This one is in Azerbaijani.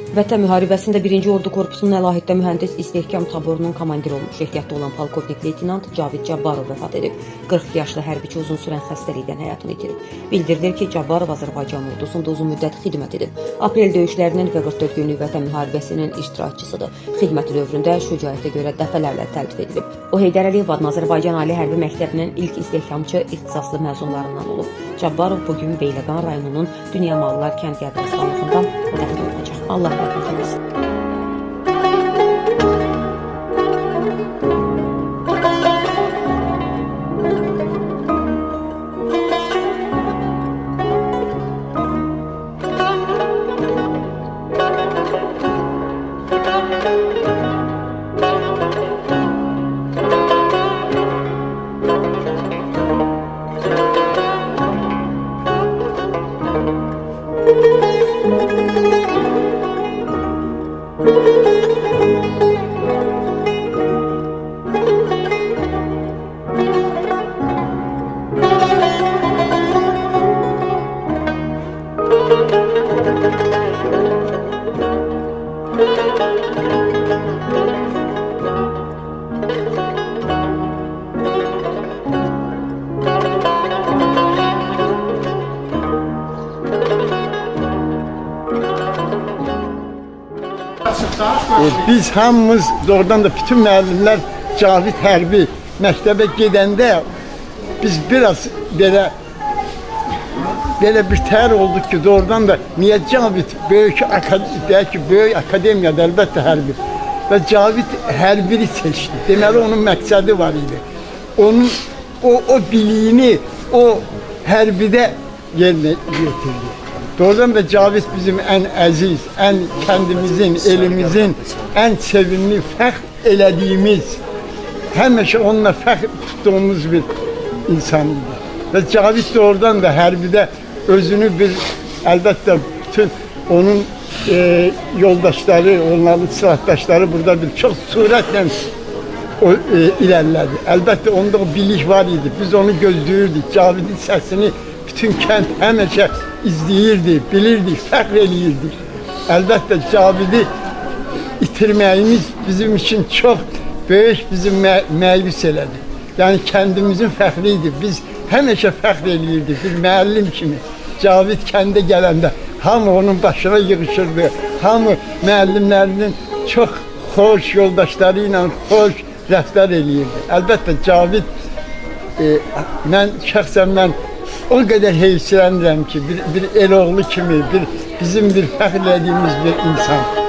Vətən müharibəsində 1-ci Ordu Korpusunun əlahiddə mühəndis İstehkam taborunun komandiri olmuş ehtiyatda olan polkovnik leytenant Cavid Cabbarov vəfat edib. 42 yaşlı hərbiçi uzun sürən xəstəlikdən həyatını itirib. Bildirilir ki, Cabbarov Azərbaycan ordusunda uzun müddət xidmət edib. Aprel döyüşlərinin və 44 günlük Vətən müharibəsinin iştirakçısıdır. Xidməti dövründə şücaətə görə dəfələrlə təltif edilib. O, Heydər Əliyev adına Azərbaycan Ali Hərbi Məktəbinin ilk istehkamçı ixtisaslı məzunlarından olub. Cabbarov bugün Beyləqan rayonunun Dünya Mallar kənd qəbirstanlığında dəfn olunacaq. Allah rəhmət eləsin. Biz hamımız doğrudan da bütün müəllimlər Cavid hərbi məktəbə gedəndə biz biraz belə bir təhər olduq ki, doğrudan da niyə Cavid böyük akademiyadır, əlbəttə hərbi və Cavid hərbini seçdi. Deməli onun məqsədi var idi. Onun o biliyini o hərbidə yerinə yetirdi. Doğrudan da Cavid bizim ən əziz, ən kəndimizin, elimizin ən sevimli, fəxr elədiyimiz, həmişə onunla fəxr tutduğumuz bir insan idi. Və Cavid doğrudan da hərbidə özünü əlbəttə bütün onun yoldaşları, onların silahdaşları burada çox sürətlə ilerlədi. Əlbəttə onda o bilik var idi, biz onu gözləyirdik, Cavidin səsini bütün kənd həmişə izləyirdi, bilirdik, fəxr eləyirdik. Əlbəttə Cavidi itirməyimiz bizim için çox böyük bizi məyus elədi. Yəni kəndimizin fəxri idi, biz həmişə fəxr eləyirdik, bir müəllim kimi. Cavid kəndə gələndə hamı onun başına yığışırdı, hamı müəllimlərinin çox xoş yoldaşları ilə xoş rəftar eləyirdi. Əlbəttə Cavid, şəxsən o qədər heyfsilənirəm ki, bir el oğlu kimi, bizim bir fəxr elədiyimiz bir insan.